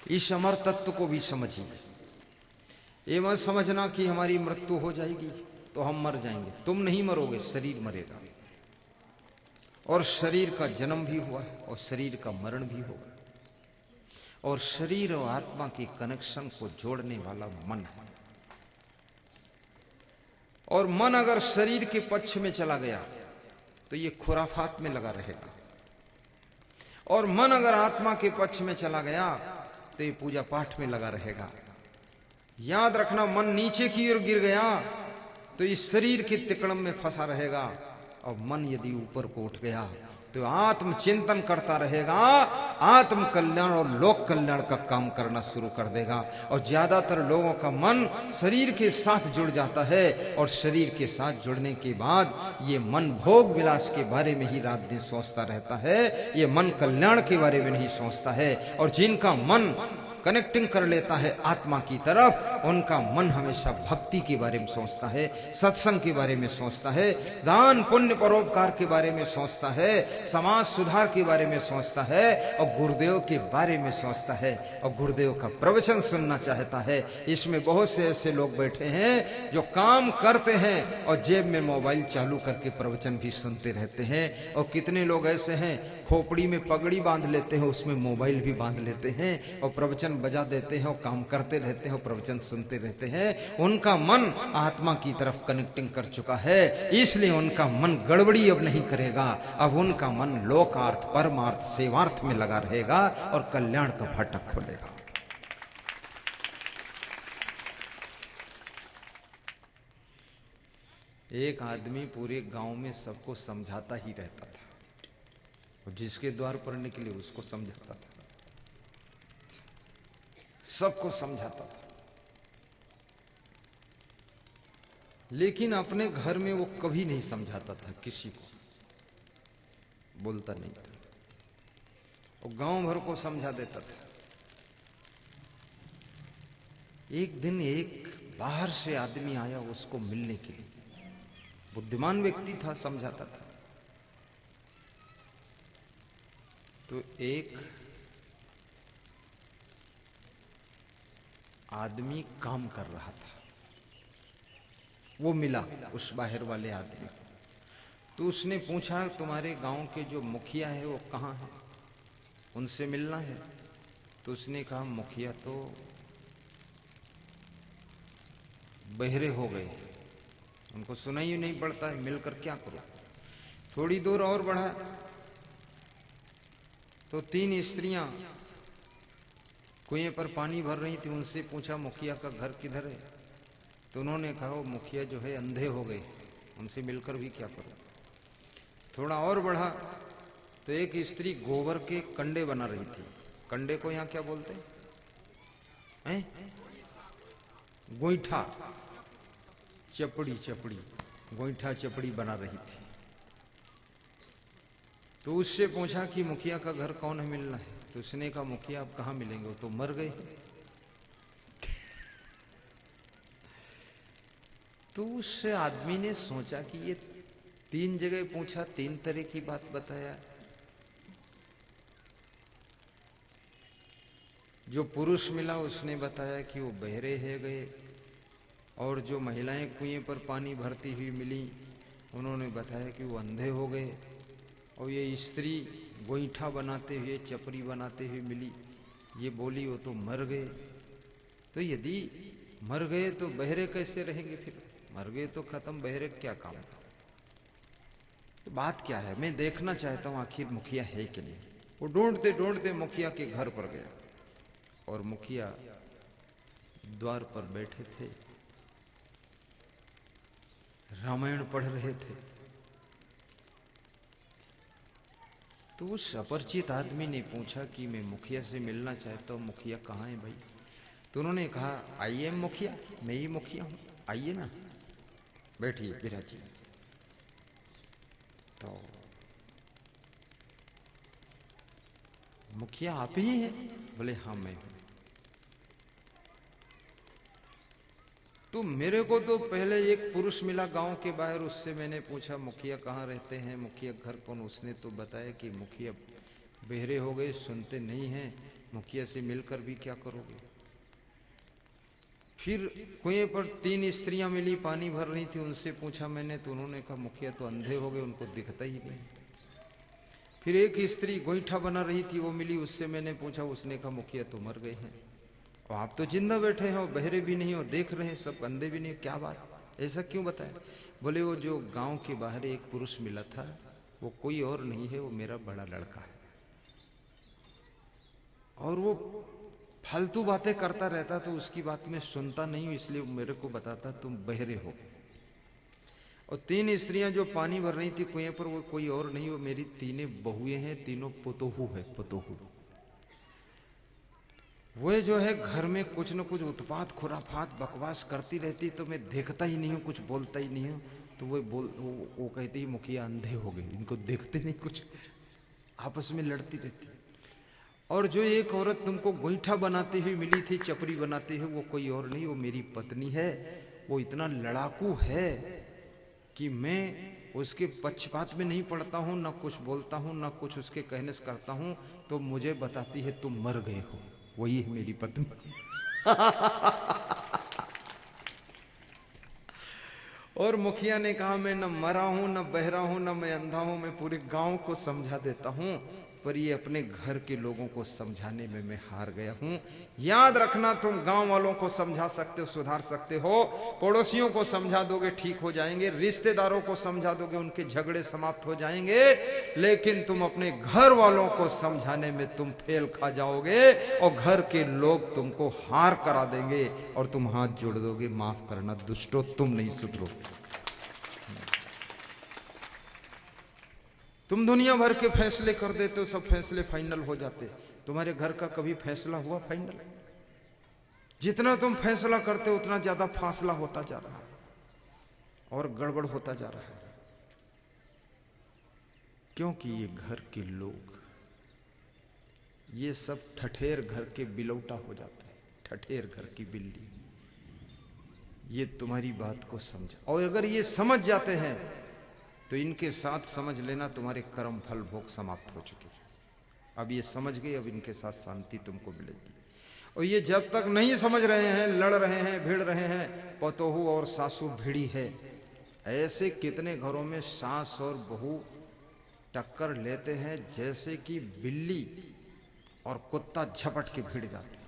इस अमर तत्व को भी समझिए। ये मत समझना कि हमारी मृत्यु हो जाएगी तो हम मर जाएंगे। तुम नहीं मरोगे, शरीर मरेगा। और शरीर का जन्म भी हुआ है और शरीर का मरण भी होगा। और शरीर और आत्मा के कनेक्शन को जोड़ने वाला मन है। और मन अगर शरीर के पक्ष में चला गया तो ये खुराफात में लगा रहेगा। और मन अगर आत्मा के पक्ष में चला गया तो ये पूजा पाठ में लगा रहेगा। याद रखना, मन नीचे की ओर गिर गया तो इस शरीर के तिकड़म में फंसा रहेगा। और मन यदि ऊपर को उठ गया तो आत्म चिंतन करता रहेगा, आत्म कल्याण और लोक कल्याण का काम करना शुरू कर देगा। और ज्यादातर लोगों का मन शरीर के साथ जुड़ जाता है और शरीर के साथ जुड़ने के बाद ये मन भोग विलास के बारे में ही रात दिन सोचता रहता है। ये मन कल्याण के बारे में नहीं सोचता है। और जिनका मन कनेक्टिंग कर लेता है आत्मा की तरफ, उनका मन हमेशा भक्ति के बारे में सोचता है, सत्संग के बारे में सोचता है, दान पुण्य परोपकार के बारे में सोचता है, समाज सुधार के बारे में सोचता है और गुरुदेव के बारे में सोचता है और गुरुदेव का प्रवचन सुनना चाहता है। इसमें बहुत से ऐसे लोग बैठे हैं जो काम करते हैं और जेब में मोबाइल चालू करके प्रवचन भी सुनते रहते हैं। और कितने लोग ऐसे हैं खोपड़ी में पगड़ी बांध लेते हैं, उसमें मोबाइल भी बांध लेते हैं और प्रवचन बजा देते हैं और काम करते रहते हैं और प्रवचन सुनते रहते हैं। उनका मन आत्मा की तरफ कनेक्टिंग कर चुका है, इसलिए उनका मन गड़बड़ी अब नहीं करेगा। अब उनका मन लोकार्थ परमार्थ सेवार्थ में लगा रहेगा और कल्याण का फाटक खोलेगा। एक आदमी पूरे गांव में सबको समझाता ही रहता था और जिसके द्वार पर निकले उसको समझाता था, सबको समझाता था। लेकिन अपने घर में वो कभी नहीं समझाता था, किसी को बोलता नहीं था। वो गांव भर को समझा देता था। एक दिन एक बाहर से आदमी आया उसको मिलने के लिए। बुद्धिमान व्यक्ति था, समझाता था। तो एक आदमी काम कर रहा था, वो मिला उस बाहर वाले आदमी को। तो उसने पूछा तुम्हारे गांव के जो मुखिया है वो कहाँ है, उनसे मिलना है। तो उसने कहा मुखिया तो बहरे हो गए, उनको सुनाई ही नहीं पड़ता है, मिलकर क्या करो। थोड़ी दूर और बढ़ा तो 3 स्त्रियां कुएं पर पानी भर रही थी। उनसे पूछा मुखिया का घर किधर है। तो उन्होंने कहा वो मुखिया जो है अंधे हो गए, उनसे मिलकर भी क्या करो। थोड़ा और बढ़ा तो एक स्त्री गोबर के कंडे बना रही थी। कंडे को यहाँ क्या बोलते हैं? गोईठा, चपड़ी गोईठा चपड़ी बना रही थी। तो उससे पूछा कि मुखिया का घर कौन है, मिलना है। तो उसने कहा मुखिया आप कहाँ मिलेंगे, वो तो मर गए। तो उस आदमी ने सोचा कि ये 3 जगह पूछा, 3 तरह की बात बताया। जो पुरुष मिला उसने बताया कि वो बहरे है गए, और जो महिलाएं कुएं पर पानी भरती हुई मिली उन्होंने बताया कि वो अंधे हो गए, और ये स्त्री गोईठा बनाते हुए चपरी बनाते हुए मिली, ये बोली वो तो मर गए। तो यदि मर गए तो बहरे कैसे रहेंगे, फिर मर गए तो खत्म, बहरे क्या काम। तो बात क्या है, मैं देखना चाहता हूं आखिर मुखिया है कि नहीं। वो ढूंढते ढूंढते मुखिया के घर पर गया और मुखिया द्वार पर बैठे थे, रामायण पढ़ रहे थे। तो उस अपरिचित आदमी ने पूछा कि मैं मुखिया से मिलना चाहता हूँ, मुखिया कहाँ है भाई। तो उन्होंने कहा आई एम मुखिया, मैं ही मुखिया हूँ, आइए ना, बैठिए बिराजिए। तो मुखिया आप ही हैं? बोले हाँ मैं हूँ। तो मेरे को तो पहले एक पुरुष मिला गांव के बाहर, उससे मैंने पूछा मुखिया कहाँ रहते हैं, मुखिया घर कौन। उसने तो बताया कि मुखिया बहरे हो गए, सुनते नहीं हैं, मुखिया से मिलकर भी क्या करोगे? फिर कुएं पर 3 स्त्रियां मिली, पानी भर रही थी, उनसे पूछा मैंने तो उन्होंने कहा मुखिया तो अंधे हो गए, उनको दिखता ही नहीं। फिर एक स्त्री गोईठा बना रही थी, वो मिली, उससे मैंने पूछा, उसने कहा मुखिया तो मर गए हैं। और आप तो जिंदा बैठे हैं और बहरे भी नहीं हो, देख रहे हैं सब, अंधे भी नहीं, क्या बात, ऐसा क्यों बताया? बोले वो जो गांव के बाहर एक पुरुष मिला था, वो कोई और नहीं है, वो मेरा बड़ा लड़का है, और वो फालतू बातें करता रहता, तो उसकी बात मैं सुनता नहीं हूं, इसलिए मेरे को बताता तुम बहरे हो। और 3 स्त्रियां जो पानी भर रही थी कुएं पर, वो कोई और नहीं, वो मेरी 3 बहुएं हैं, तीनों पुतोहू है, पुतोहू। वो जो है घर में कुछ न कुछ उत्पात खुराफात बकवास करती रहती, तो मैं देखता ही नहीं हूँ, कुछ बोलता ही नहीं हूँ। तो वो कहती मुखिया अंधे हो गए, इनको देखते नहीं, कुछ आपस में लड़ती रहती। और जो एक औरत तुमको गोईठा बनाती हुई मिली थी, चपरी बनाती हुई, वो कोई और नहीं, वो मेरी पत्नी है। वो इतना लड़ाकू है कि मैं उसके पक्षपात में नहीं पड़ता हूँ, ना कुछ बोलता हूँ, ना कुछ उसके कहने से करता हूँ, तो मुझे बताती है तुम मर गए हो, वही है मेरी पत्नी। और मुखिया ने कहा मैं न मरा हूं, न बहरा हूं, न मैं अंधा हूं, मैं पूरे गांव को समझा देता हूं, पर ये अपने घर के लोगों को समझाने में मैं हार गया हूं। याद रखना, तुम गांव वालों को समझा सकते हो, सुधार सकते हो, पड़ोसियों को समझा दोगे ठीक हो जाएंगे, रिश्तेदारों को समझा दोगे उनके झगड़े समाप्त हो जाएंगे, लेकिन तुम अपने घर वालों को समझाने में तुम फेल खा जाओगे, और घर के लोग तुमको हार करा देंगे, और तुम हाथ जोड़ दोगे, माफ करना दुष्टो, तुम नहीं सुधरो। तुम दुनिया भर के फैसले कर देते हो, सब फैसले फाइनल हो जाते, तुम्हारे घर का कभी फैसला हुआ फाइनल? जितना तुम फैसला करते हो उतना ज्यादा फासला होता जा रहा है और गड़बड़ होता जा रहा है, क्योंकि ये घर के लोग, ये सब ठठेर घर के बिलौटा हो जाते हैं, ठठेर घर की बिल्ली। ये तुम्हारी बात को समझ, और अगर ये समझ जाते हैं तो इनके साथ समझ लेना तुम्हारे कर्म फल भोग समाप्त हो चुके। अब ये समझ गए, अब इनके साथ शांति तुमको मिलेगी। और ये जब तक नहीं समझ रहे हैं, लड़ रहे हैं, भिड़ रहे हैं, पतोहू और सासू भिड़ी है। ऐसे कितने घरों में सास और बहू टक्कर लेते हैं, जैसे कि बिल्ली और कुत्ता झपट के भिड़ जाते हैं।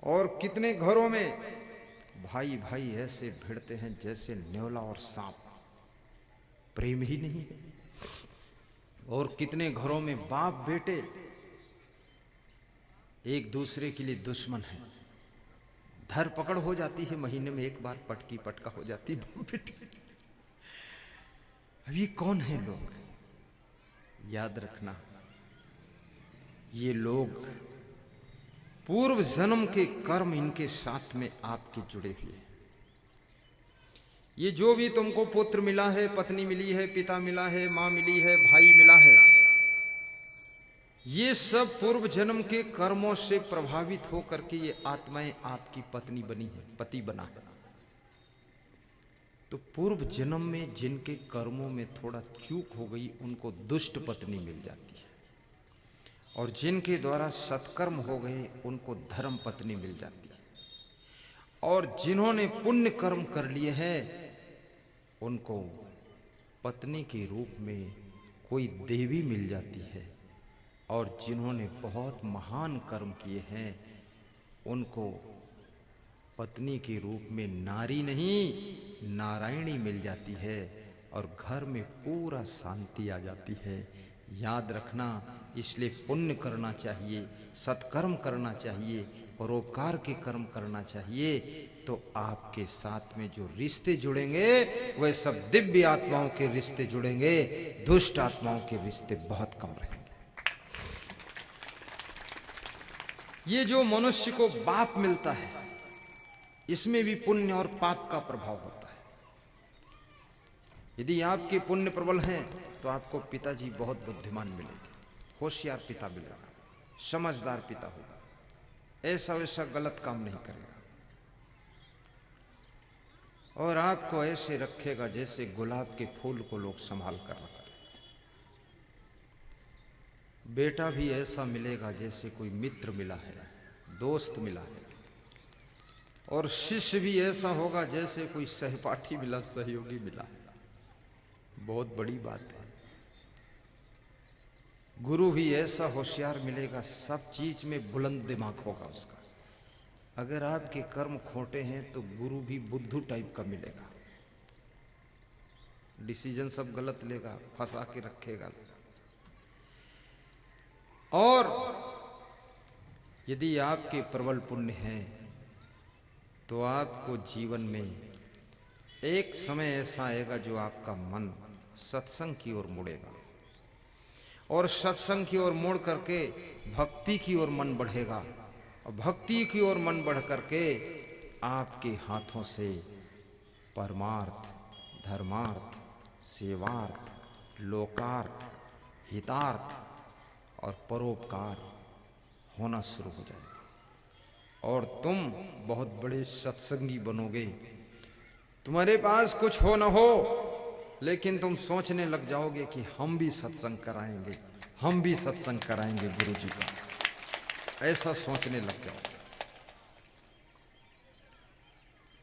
और कितने घरों में भाई भाई ऐसे भिड़ते हैं जैसे न्योला और सांप, प्रेम ही नहीं है। और कितने घरों में बाप बेटे एक दूसरे के लिए दुश्मन है, धर पकड़ हो जाती है, महीने में एक बार पटकी पटका हो जाती है बाप बेटे। अब ये कौन है लोग? याद रखना, ये लोग पूर्व जन्म के कर्म इनके साथ में आपके जुड़े हुए हैं। ये जो भी तुमको पुत्र मिला है, पत्नी मिली है, पिता मिला है, मां मिली है, भाई मिला है, ये सब पूर्व जन्म के कर्मों से प्रभावित होकर के ये आत्माएं आपकी पत्नी बनी है, पति बना है। तो पूर्व जन्म में जिनके कर्मों में थोड़ा चूक हो गई, उनको दुष्ट पत्नी मिल जाती है, और जिनके द्वारा सत्कर्म हो गए उनको धर्म पत्नी मिल जाती है, और जिन्होंने पुण्य कर्म कर लिए हैं उनको पत्नी के रूप में कोई देवी मिल जाती है, और जिन्होंने बहुत महान कर्म किए हैं उनको पत्नी के रूप में नारी नहीं नारायणी मिल जाती है, और घर में पूरा शांति आ जाती है। याद रखना, इसलिए पुण्य करना चाहिए, सत्कर्म करना चाहिए, परोपकार के कर्म करना चाहिए, तो आपके साथ में जो रिश्ते जुड़ेंगे वह सब दिव्य आत्माओं के रिश्ते जुड़ेंगे, दुष्ट आत्माओं के रिश्ते बहुत कम रहेंगे। ये जो मनुष्य को बाप मिलता है, इसमें भी पुण्य और पाप का प्रभाव होता है। यदि आपके पुण्य प्रबल हैं तो आपको पिताजी बहुत बुद्धिमान मिलेंगे, होशियार पिता मिलेगा, समझदार पिता होगा, ऐसा वैसा गलत काम नहीं करेगा, और आपको ऐसे रखेगा जैसे गुलाब के फूल को लोग संभाल कर रखते हैं। बेटा भी ऐसा मिलेगा जैसे कोई मित्र मिला है, दोस्त मिला है, और शिष्य भी ऐसा होगा जैसे कोई सहपाठी मिला, सहयोगी मिला है। बहुत बड़ी बात है। गुरु भी ऐसा होशियार मिलेगा, सब चीज में बुलंद दिमाग होगा उसका। अगर आपके कर्म खोटे हैं तो गुरु भी बुद्धू टाइप का मिलेगा, डिसीजन सब गलत लेगा, फंसा के रखेगा। और यदि आपके प्रबल पुण्य हैं तो आपको जीवन में एक समय ऐसा आएगा जो आपका मन सत्संग की ओर मुड़ेगा, और सत्संग की ओर मुड़ करके भक्ति की ओर मन बढ़ेगा, और भक्ति की ओर मन बढ़ करके आपके हाथों से परमार्थ, धर्मार्थ, सेवार्थ, लोकार्थ, हितार्थ और परोपकार होना शुरू हो जाएगा, और तुम बहुत बड़े सत्संगी बनोगे। तुम्हारे पास कुछ हो न हो, लेकिन तुम सोचने लग जाओगे कि हम भी सत्संग कराएंगे, हम भी सत्संग कराएंगे गुरु जी का, ऐसा सोचने लग जाओगे।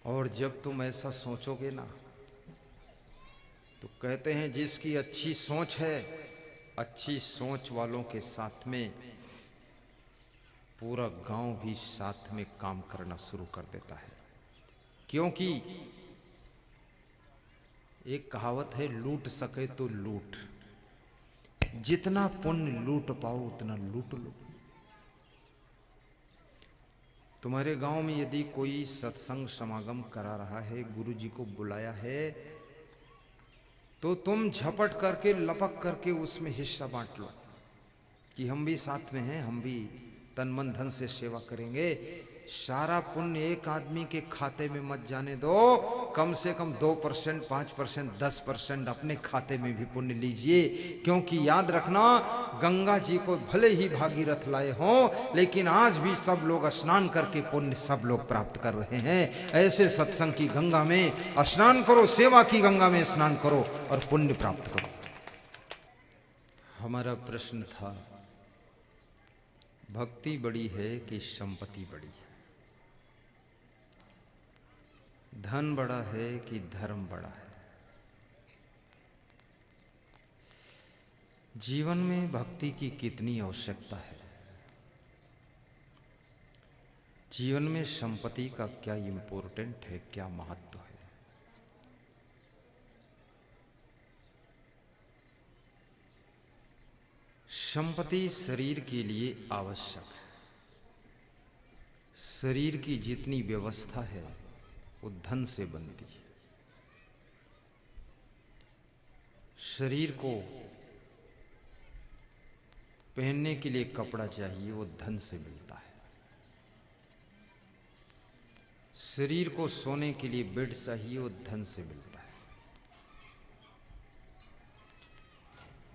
और जब तुम ऐसा सोचोगे ना, तो कहते हैं जिसकी अच्छी सोच है, अच्छी सोच वालों के साथ में पूरा गांव भी साथ में काम करना शुरू कर देता है। क्योंकि एक कहावत है, लूट सके तो लूट, जितना पुण्य लूट पाओ उतना लूट लो। तुम्हारे गांव में यदि कोई सत्संग समागम करा रहा है, गुरु जी को बुलाया है, तो तुम झपट करके लपक करके उसमें हिस्सा बांट लो कि हम भी साथ में हैं, हम भी तन मन धन से सेवा करेंगे। सारा पुण्य एक आदमी के खाते में मत जाने दो, कम से कम 2%, 5%, 10% अपने खाते में भी पुण्य लीजिए। क्योंकि याद रखना, गंगा जी को भले ही भागीरथ लाए हों, लेकिन आज भी सब लोग स्नान करके पुण्य सब लोग प्राप्त कर रहे हैं। ऐसे सत्संग की गंगा में स्नान करो, सेवा की गंगा में स्नान करो और पुण्य प्राप्त करो। हमारा प्रश्न था, भक्ति बड़ी है कि संपत्ति बड़ी है? धन बड़ा है कि धर्म बड़ा है? जीवन में भक्ति की कितनी आवश्यकता है? जीवन में संपत्ति का क्या इंपॉर्टेंट है, क्या महत्व है? संपत्ति शरीर के लिए आवश्यक है। शरीर की जितनी व्यवस्था है वो धन से बनती है। शरीर को पहनने के लिए कपड़ा चाहिए, वो धन से मिलता है। शरीर को सोने के लिए बेड चाहिए, वो धन से मिलता है।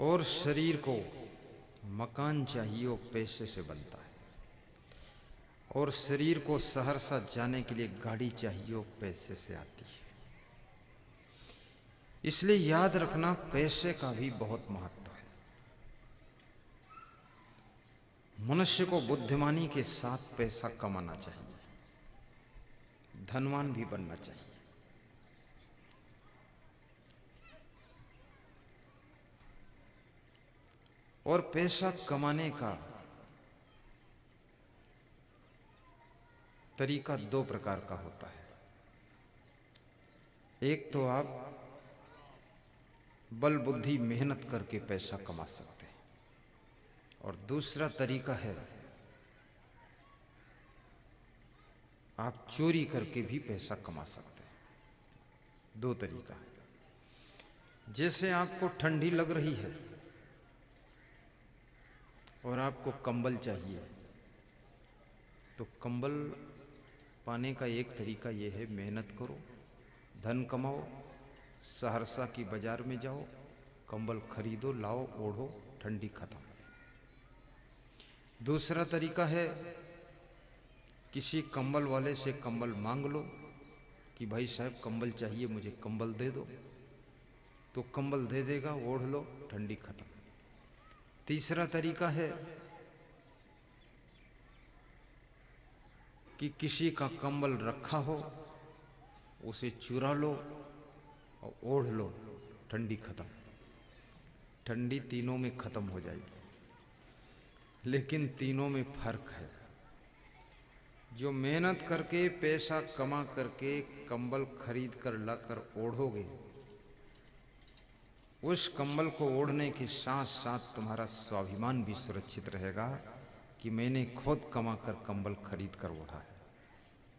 और शरीर को मकान चाहिए, वो पैसे से बनता है। और शरीर को सहरसा जाने के लिए गाड़ी चाहिए, वो पैसे से आती है। इसलिए याद रखना, पैसे का भी बहुत महत्व है। मनुष्य को बुद्धिमानी के साथ पैसा कमाना चाहिए, धनवान भी बनना चाहिए। और पैसा कमाने का तरीका 2 प्रकार का होता है। एक तो आप बल बुद्धि मेहनत करके पैसा कमा सकते हैं, और दूसरा तरीका है आप चोरी करके भी पैसा कमा सकते हैं। 2 तरीका है। जैसे आपको ठंडी लग रही है और आपको कंबल चाहिए, तो कंबल पाने का एक तरीका यह है, मेहनत करो, धन कमाओ, सहरसा की बाजार में जाओ, कंबल खरीदो, लाओ, ओढ़ो, ठंडी खत्म। दूसरा तरीका है, किसी कंबल वाले से कंबल मांग लो कि भाई साहब कंबल चाहिए, मुझे कंबल दे दो, तो कंबल दे देगा, ओढ़ लो, ठंडी खत्म। तीसरा तरीका है कि किसी का कंबल रखा हो, उसे चुरा लो और ओढ़ लो, ठंडी खत्म। ठंडी तीनों में खत्म हो जाएगी, लेकिन तीनों में फर्क है। जो मेहनत करके पैसा कमा करके कंबल खरीद कर लाकर ओढ़ोगे, उस कंबल को ओढ़ने के साथ साथ तुम्हारा स्वाभिमान भी सुरक्षित रहेगा कि मैंने खुद कमा कर कंबल खरीद कर ओढ़ा है।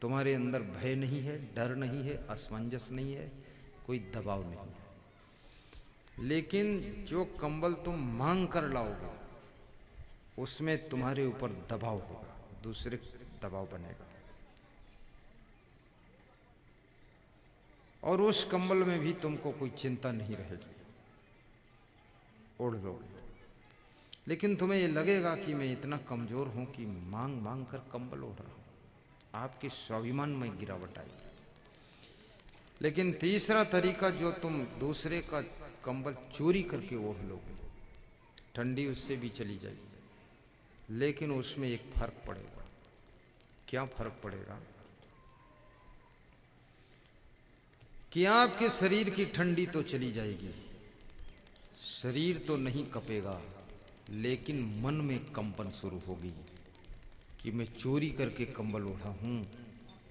तुम्हारे अंदर भय नहीं है, डर नहीं है, असमंजस नहीं है, कोई दबाव नहीं है। लेकिन जो कंबल तुम मांग कर लाओगे, उसमें तुम्हारे ऊपर दबाव होगा, दूसरे दबाव बनेगा, और उस कंबल में भी तुमको कोई चिंता नहीं रहेगी, ओढ़ लोगे। लेकिन तुम्हें ये लगेगा कि मैं इतना कमजोर हूं कि मांग मांग कर कंबल ओढ़ रहा हूं, आपके स्वाभिमान में गिरावट आएगी। लेकिन तीसरा तरीका, जो तुम दूसरे का कंबल चोरी करके ओढ़ लोगे, ठंडी उससे भी चली जाएगी, लेकिन उसमें एक फर्क पड़ेगा। क्या फर्क पड़ेगा? कि आपके शरीर की ठंडी तो चली जाएगी, शरीर तो नहीं कपेगा, लेकिन मन में कंपन शुरू होगी कि मैं चोरी करके कंबल ओढ़ा हूं,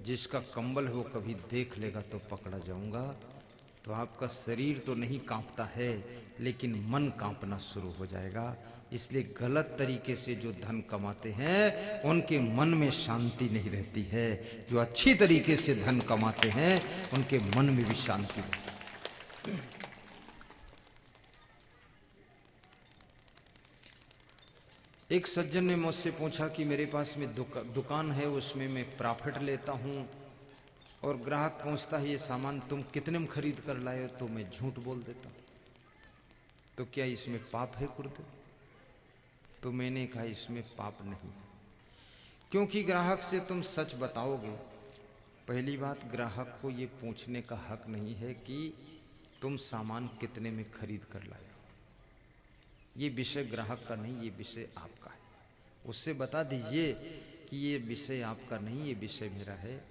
जिसका कंबल है वो कभी देख लेगा तो पकड़ा जाऊंगा। तो आपका शरीर तो नहीं कांपता है, लेकिन मन कांपना शुरू हो जाएगा। इसलिए गलत तरीके से जो धन कमाते हैं, उनके मन में शांति नहीं रहती है। जो अच्छी तरीके से धन कमाते हैं, उनके मन में भी शांति रहती है। एक सज्जन ने मुझसे पूछा कि मेरे पास में दुकान है, उसमें मैं प्रॉफिट लेता हूं, और ग्राहक पूछता है ये सामान तुम कितने में खरीद कर लाए हो, तो मैं झूठ बोल देता हूं, तो क्या इसमें पाप है गुरुदेव? तो मैंने कहा इसमें पाप नहीं, क्योंकि ग्राहक से तुम सच बताओगे। पहली बात, ग्राहक को ये पूछने का हक नहीं है कि तुम सामान कितने में खरीद कर लाए हो। ये विषय ग्राहक का नहीं, ये विषय आपका है। उससे बता दीजिए कि ये विषय आपका नहीं, ये विषय मेरा है,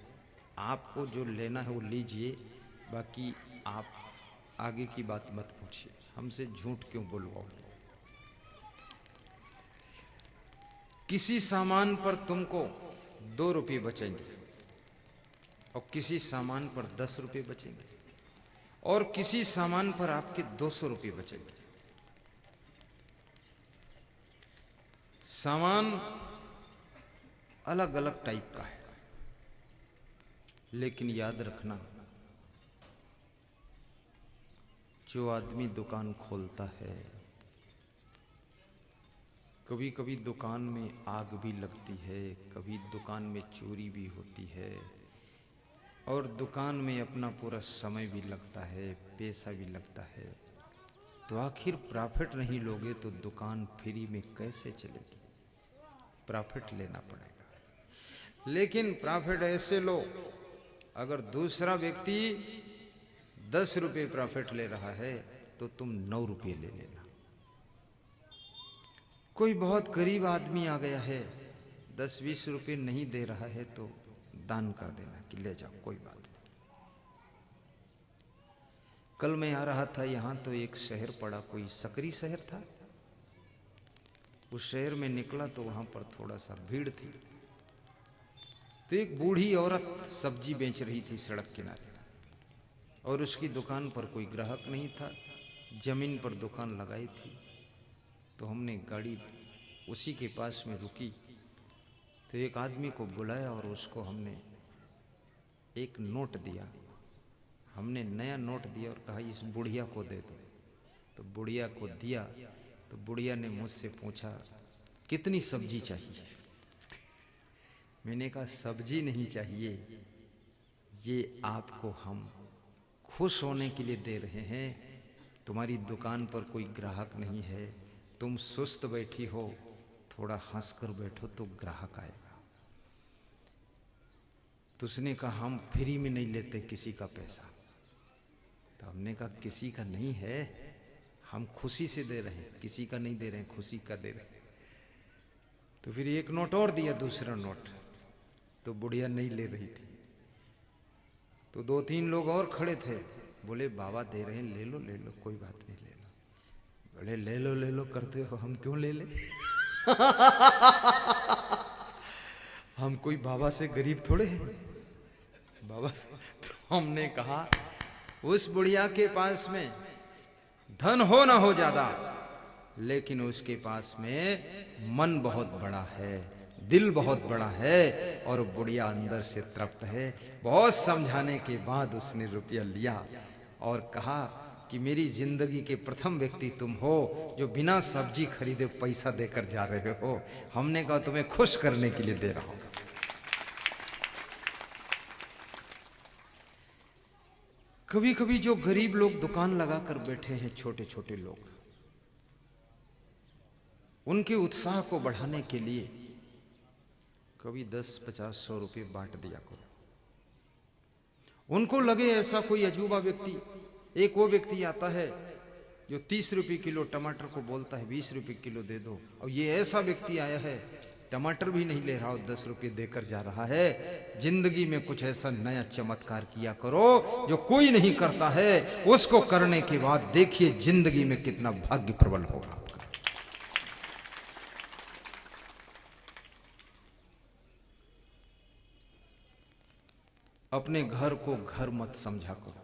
आपको जो लेना है वो लीजिए, बाकी आप आगे की बात मत पूछिए, हमसे झूठ क्यों बुलवाओ। किसी सामान पर तुमको 2 रुपये बचेंगे, और किसी सामान पर 10 रुपये बचेंगे, और किसी सामान पर आपके 200 रुपये बचेंगे। सामान अलग अलग टाइप का है, लेकिन याद रखना, जो आदमी दुकान खोलता है, कभी कभी दुकान में आग भी लगती है, कभी दुकान में चोरी भी होती है, और दुकान में अपना पूरा समय भी लगता है, पैसा भी लगता है। तो आखिर प्रॉफिट नहीं लोगे तो दुकान फ्री में कैसे चलेगी? प्रॉफिट लेना पड़ेगा। लेकिन प्रॉफिट ऐसे लो, अगर दूसरा व्यक्ति 10 रुपये प्रॉफिट ले रहा है तो तुम 9 रुपये ले लेना। कोई बहुत गरीब आदमी आ गया है, 10-20 रुपये नहीं दे रहा है तो दान कर देना कि ले जाओ, कोई बात नहीं। कल मैं आ रहा था यहाँ, तो एक शहर पड़ा, कोई सकरी शहर था। उस शहर में निकला तो वहां पर थोड़ा सा भीड़ थी, तो एक बूढ़ी औरत सब्जी बेच रही थी सड़क किनारे, और उसकी दुकान पर कोई ग्राहक नहीं था, जमीन पर दुकान लगाई थी। तो हमने गाड़ी उसी के पास में रुकी, तो एक आदमी को बुलाया और उसको हमने एक नोट दिया। हमने नया नोट दिया और कहा इस बुढ़िया को दे दो। तो बुढ़िया को दिया, तो बुढ़िया ने मुझसे पूछा कितनी सब्जी चाहिए। मैंने कहा सब्जी नहीं चाहिए, ये आपको हम खुश होने के लिए दे रहे हैं। तुम्हारी दुकान पर कोई ग्राहक नहीं है, तुम सुस्त बैठी हो, थोड़ा हंस कर बैठो तो ग्राहक आएगा। तो उसने कहा हम फ्री में नहीं लेते किसी का पैसा। तो हमने कहा किसी का नहीं है, हम खुशी से दे रहे हैं, किसी का नहीं दे रहे हैं, खुशी का दे रहे हैं। तो फिर एक नोट और दिया, दूसरा नोट, तो बुढ़िया नहीं ले रही थी। तो 2-3 लोग और खड़े थे, बोले बाबा दे रहे हैं, ले लो ले लो, कोई बात नहीं, ले लो। बोले ले लो करते हो, हम क्यों ले ले हम कोई बाबा से गरीब थोड़े हैं, बाबा से। तो हमने कहा उस बुढ़िया के पास में धन हो ना हो ज्यादा, लेकिन उसके पास में मन बहुत बड़ा है, दिल बहुत बड़ा है, और बुढ़िया अंदर से तृप्त है। बहुत समझाने के बाद उसने रुपया लिया और कहा कि मेरी जिंदगी के प्रथम व्यक्ति तुम हो जो बिना सब्जी खरीदे पैसा देकर जा रहे हो। हमने कहा तुम्हें खुश करने के लिए दे रहा हूं। कभी कभी जो गरीब लोग दुकान लगाकर बैठे हैं, छोटे छोटे लोग, उनके उत्साह को बढ़ाने के लिए कभी 10, 50, 100 रुपये बांट दिया करो। उनको लगे ऐसा कोई अजूबा व्यक्ति, एक वो व्यक्ति आता है जो 30 रुपये किलो टमाटर को बोलता है 20 रुपये किलो दे दो, और ये ऐसा व्यक्ति आया है टमाटर भी नहीं ले रहा और 10 रुपये देकर जा रहा है। जिंदगी में कुछ ऐसा नया चमत्कार किया करो जो कोई नहीं करता है, उसको करने के बाद देखिए जिंदगी में कितना भाग्य प्रबल होगा आपका। अपने घर को घर मत समझा करो,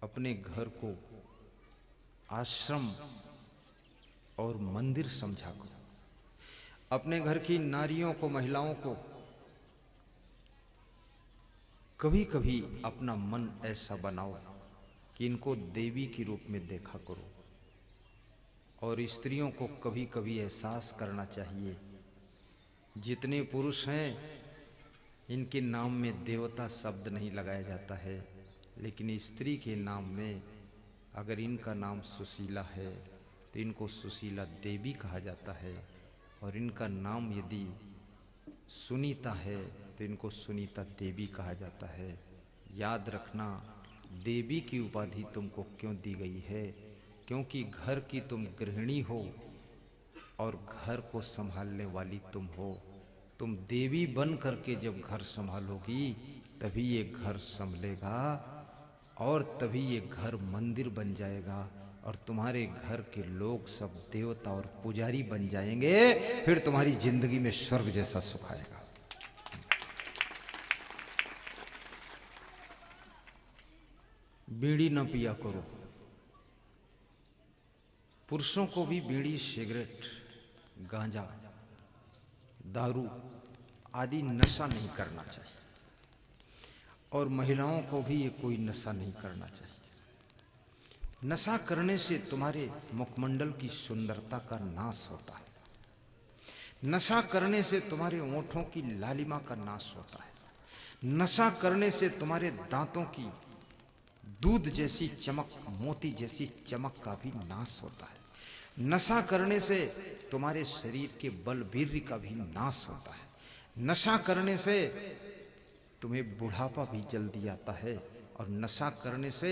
अपने घर को आश्रम और मंदिर समझा करो। अपने घर की नारियों को, महिलाओं को कभी कभी अपना मन ऐसा बनाओ कि इनको देवी के रूप में देखा करो। और स्त्रियों को कभी कभी एहसास करना चाहिए, जितने पुरुष हैं इनके नाम में देवता शब्द नहीं लगाया जाता है, लेकिन स्त्री के नाम में अगर इनका नाम सुशीला है तो इनको सुशीला देवी कहा जाता है, और इनका नाम यदि सुनीता है तो इनको सुनीता देवी कहा जाता है। याद रखना, देवी की उपाधि तुमको क्यों दी गई है? क्योंकि घर की तुम गृहिणी हो और घर को संभालने वाली तुम हो। तुम देवी बन करके जब घर संभालोगी तभी ये घर संभलेगा, और तभी ये घर मंदिर बन जाएगा, और तुम्हारे घर के लोग सब देवता और पुजारी बन जाएंगे। फिर तुम्हारी जिंदगी में स्वर्ग जैसा सुख आएगा। बीड़ी न पिया करो। पुरुषों को भी बीड़ी, सिगरेट, गांजा, दारू आदि नशा नहीं करना चाहिए, और महिलाओं को भी ये कोई नशा नहीं करना चाहिए। नशा करने से तुम्हारे मुखमंडल की सुंदरता का नाश होता है। नशा करने से तुम्हारे ओंठों की लालिमा का नाश होता है। नशा करने से तुम्हारे दांतों की दूध जैसी चमक, मोती जैसी चमक का भी नाश होता है। नशा करने से तुम्हारे शरीर के बल वीर्य का भी नाश होता है। नशा करने से तुम्हें बुढ़ापा भी जल्दी आता है, और नशा करने से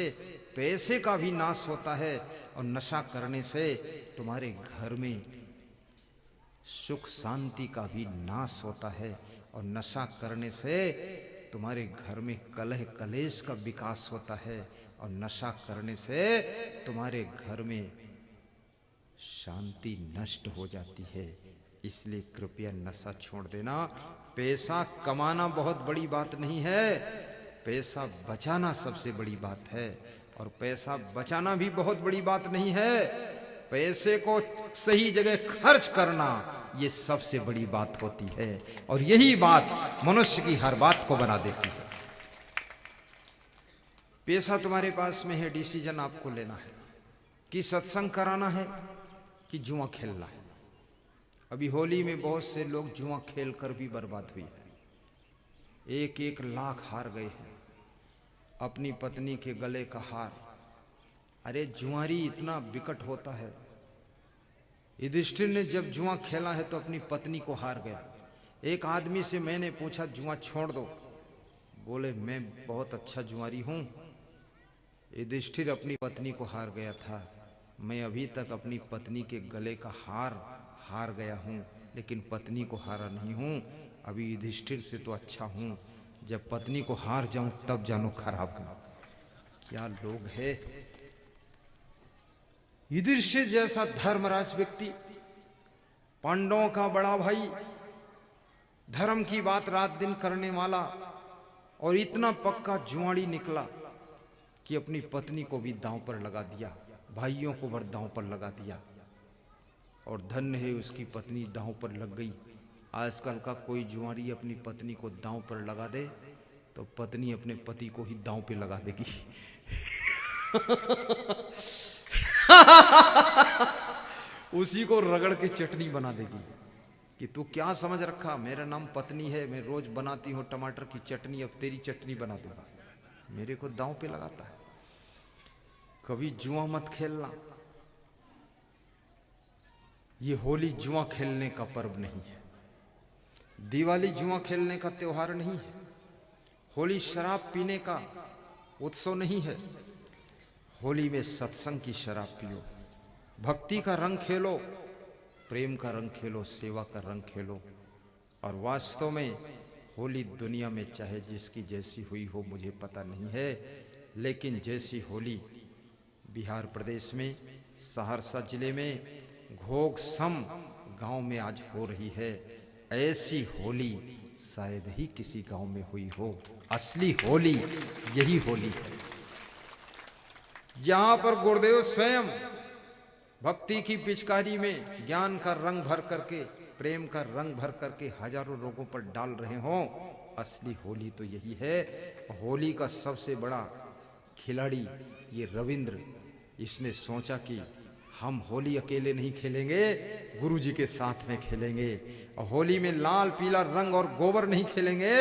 पैसे का भी नाश होता है, और नशा करने से तुम्हारे घर में सुख शांति का भी नाश होता है, और नशा करने से तुम्हारे घर में कलह कलेश का विकास होता है, और नशा करने से तुम्हारे घर में शांति नष्ट हो जाती है। इसलिए कृपया नशा छोड़ देना। पैसा कमाना बहुत बड़ी बात नहीं है, पैसा बचाना सबसे बड़ी बात है, और पैसा बचाना भी बहुत बड़ी बात नहीं है। पैसे को सही जगह खर्च करना ये सबसे बड़ी बात होती है, और यही बात मनुष्य की हर बात को बना देती है। पैसा तुम्हारे पास में है, डिसीजन आपको लेना है कि सत्संग कराना है कि जुआ खेलना है। अभी होली में बहुत से लोग जुआ खेल कर भी बर्बाद हुई है। 1-1 लाख हार गए हैं। अपनी पत्नी के गले का हार। अरे जुआरी इतना विकट होता है। युधिष्ठिर ने जब जुआ खेला है तो अपनी पत्नी को हार गया। एक आदमी से मैंने पूछा जुआ छोड़ दो, बोले मैं बहुत अच्छा जुआरी हूं। युधिष्ठिर अपनी पत्नी को हार गया था। मैं अभी तक अपनी पत्नी के गले का हार गया हूं, लेकिन पत्नी को हारा नहीं हूं। अभी युधिष्ठिर से तो अच्छा हूं, जब पत्नी को हार जाऊं तब जानो खराब हूं। क्या लोग है। युधिष्ठिर जैसा धर्मराज व्यक्ति, पांडवों का बड़ा भाई, धर्म की बात रात दिन करने वाला, और इतना पक्का जुआड़ी निकला कि अपनी पत्नी को भी दांव पर लगा दिया, भाइयों को भी दांव पर लगा दिया। और धन्य है उसकी पत्नी दांव पर लग गई। आजकल का कोई जुआड़ी अपनी पत्नी को दांव पर लगा दे तो पत्नी अपने पति को ही दांव पे लगा देगी। उसी को रगड़ के चटनी बना देगी कि तू क्या समझ रखा, मेरा नाम पत्नी है, मैं रोज बनाती हूँ टमाटर की चटनी, अब तेरी चटनी बना दूंगा। मेरे को दांव पे लगाता है। कभी जुआ मत खेलना। ये होली जुआ खेलने का पर्व नहीं है, दिवाली जुआ खेलने का त्योहार नहीं है, होली शराब पीने का उत्सव नहीं है। होली में सत्संग की शराब पियो, भक्ति का रंग खेलो, प्रेम का रंग खेलो, सेवा का रंग खेलो। और वास्तव में होली दुनिया में चाहे जिसकी जैसी हुई हो मुझे पता नहीं है, लेकिन जैसी होली बिहार प्रदेश में सहरसा जिले में घोघसम गांव में आज हो रही है, ऐसी होली शायद ही किसी गांव में हुई हो। असली होली यही होली है, जहां पर गुरुदेव स्वयं भक्ति की पिचकारी में ज्ञान का रंग भर करके, प्रेम का रंग भर करके हजारों लोगों पर डाल रहे हों। असली होली तो यही है। होली का सबसे बड़ा खिलाड़ी ये रविंद्र, इसने सोचा कि हम होली अकेले नहीं खेलेंगे, गुरु जी के साथ में खेलेंगे। और होली में लाल पीला रंग और गोबर नहीं खेलेंगे,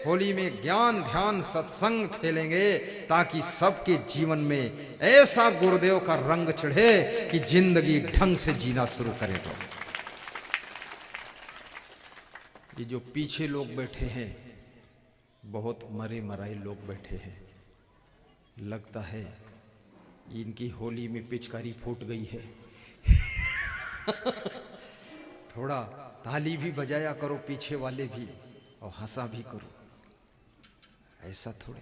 होली में ज्ञान ध्यान सत्संग खेलेंगे, ताकि सबके जीवन में ऐसा गुरुदेव का रंग चढ़े कि जिंदगी ढंग से जीना शुरू करें। तो ये जो पीछे लोग बैठे हैं, बहुत मरे मराए लोग बैठे हैं, लगता है इनकी होली में पिचकारी फूट गई है। थोड़ा ताली भी बजाया करो पीछे वाले भी, और हंसा भी करो, ऐसा थोड़े।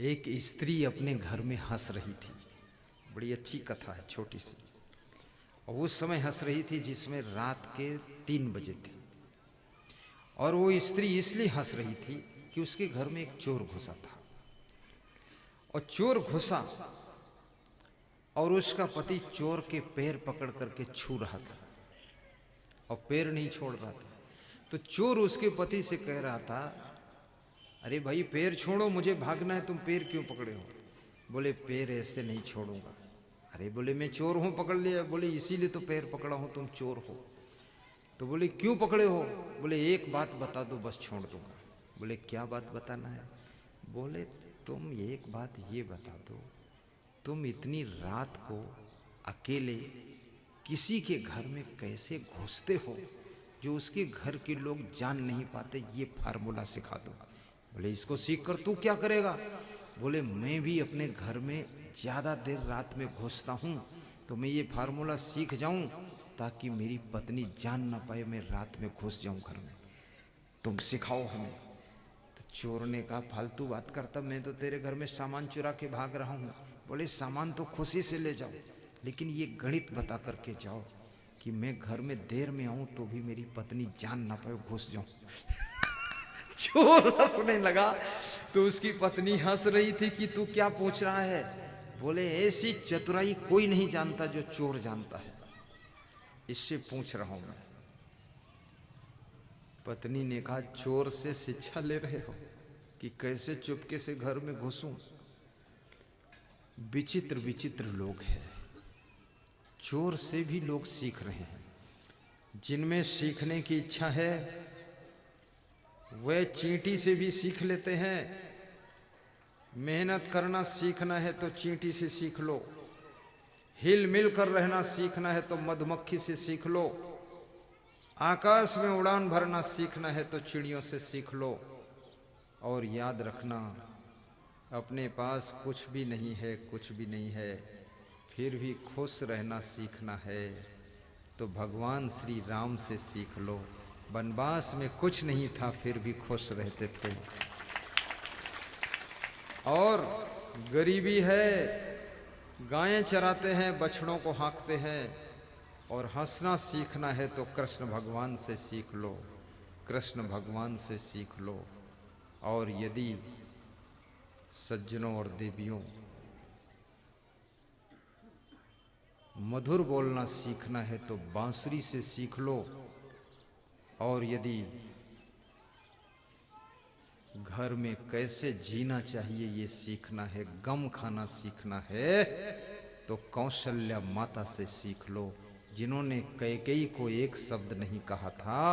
एक स्त्री अपने घर में हंस रही थी, बड़ी अच्छी कथा है छोटी सी। और उस समय हंस रही थी जिसमें रात के 3 बजे थे, और वो स्त्री इसलिए हंस रही थी कि उसके घर में एक चोर घुसा था। और चोर घुसा और उसका पति चोर के पैर पकड़ करके छू रहा था और पैर नहीं छोड़ रहा था। तो चोर उसके पति से कह रहा था, अरे भाई पैर छोड़ो, मुझे भागना है, तुम पैर क्यों पकड़े हो? बोले पैर ऐसे नहीं छोड़ूंगा। अरे बोले मैं चोर हूं, पकड़ लिया। बोले इसीलिए तो पैर पकड़ा हूं, तुम चोर हो। तो बोले क्यों पकड़े हो? बोले एक बात बता दो, बस छोड़ दूंगा। बोले क्या बात बताना है? बोले तुम एक बात ये बता दो, तुम इतनी रात को अकेले किसी के घर में कैसे घुसते हो जो उसके घर के लोग जान नहीं पाते? ये फार्मूला सिखा दो। बोले इसको सीख कर तू क्या करेगा? बोले मैं भी अपने घर में ज्यादा देर रात में घुसता हूं, तो मैं ये फार्मूला सीख जाऊं ताकि मेरी पत्नी जान ना पाए मैं रात में घुस जाऊं घर में। तुम सिखाओ हमें। तो चोर ने कहा फालतू बात करता, मैं तो तेरे घर में सामान चुरा के भाग रहा हूं। बोले सामान तो खुशी से ले जाओ, लेकिन ये गणित बता करके जाओ कि मैं घर में देर में आऊं तो भी मेरी पत्नी जान ना पाए, घुस जाऊं। चोर हंसने लगा तो उसकी पत्नी हंस रही थी कि तू क्या पूछ रहा है? बोले ऐसी चतुराई कोई नहीं जानता जो चोर जानता है, इससे पूछ रहा हूं मैं। पत्नी ने कहा चोर से शिक्षा ले रहे हो कि कैसे चुपके से घर में घुसूं? विचित्र विचित्र लोग हैं। चोर से भी लोग सीख रहे हैं। जिनमें सीखने की इच्छा है वे चींटी से भी सीख लेते हैं। मेहनत करना सीखना है तो चींटी से सीख लो, हिल मिल कर रहना सीखना है तो मधुमक्खी से सीख लो, आकाश में उड़ान भरना सीखना है तो चिड़ियों से सीख लो। और याद रखना अपने पास कुछ भी नहीं है, कुछ भी नहीं है, फिर भी खुश रहना सीखना है तो भगवान श्री राम से सीख लो। वनवास में कुछ नहीं था फिर भी खुश रहते थे। और गरीबी है, गायें चराते हैं, बछड़ों को हाँकते हैं, और हंसना सीखना है तो कृष्ण भगवान से सीख लो, कृष्ण भगवान से सीख लो। और यदि सज्जनों और देवियों मधुर बोलना सीखना है तो बांसुरी से सीख लो। और यदि घर में कैसे जीना चाहिए ये सीखना है, गम खाना सीखना है तो कौशल्या माता से सीख लो, जिन्होंने कैकेयी को एक शब्द नहीं कहा था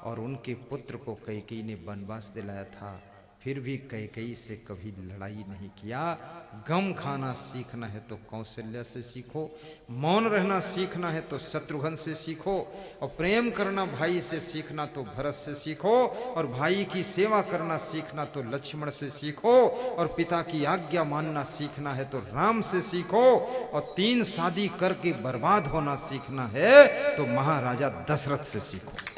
और उनके पुत्र को कैकेयी ने वनवास दिलाया था, फिर भी कैकेयी से कभी लड़ाई नहीं किया। गम खाना सीखना है तो कौशल्या से सीखो, मौन रहना सीखना है तो शत्रुघ्न से सीखो, और प्रेम करना भाई से सीखना तो भरत से सीखो, और भाई की सेवा करना सीखना तो लक्ष्मण से सीखो, और पिता की आज्ञा मानना सीखना है तो राम से सीखो, और 3 शादी करके बर्बाद होना सीखना है तो महाराजा दशरथ से सीखो।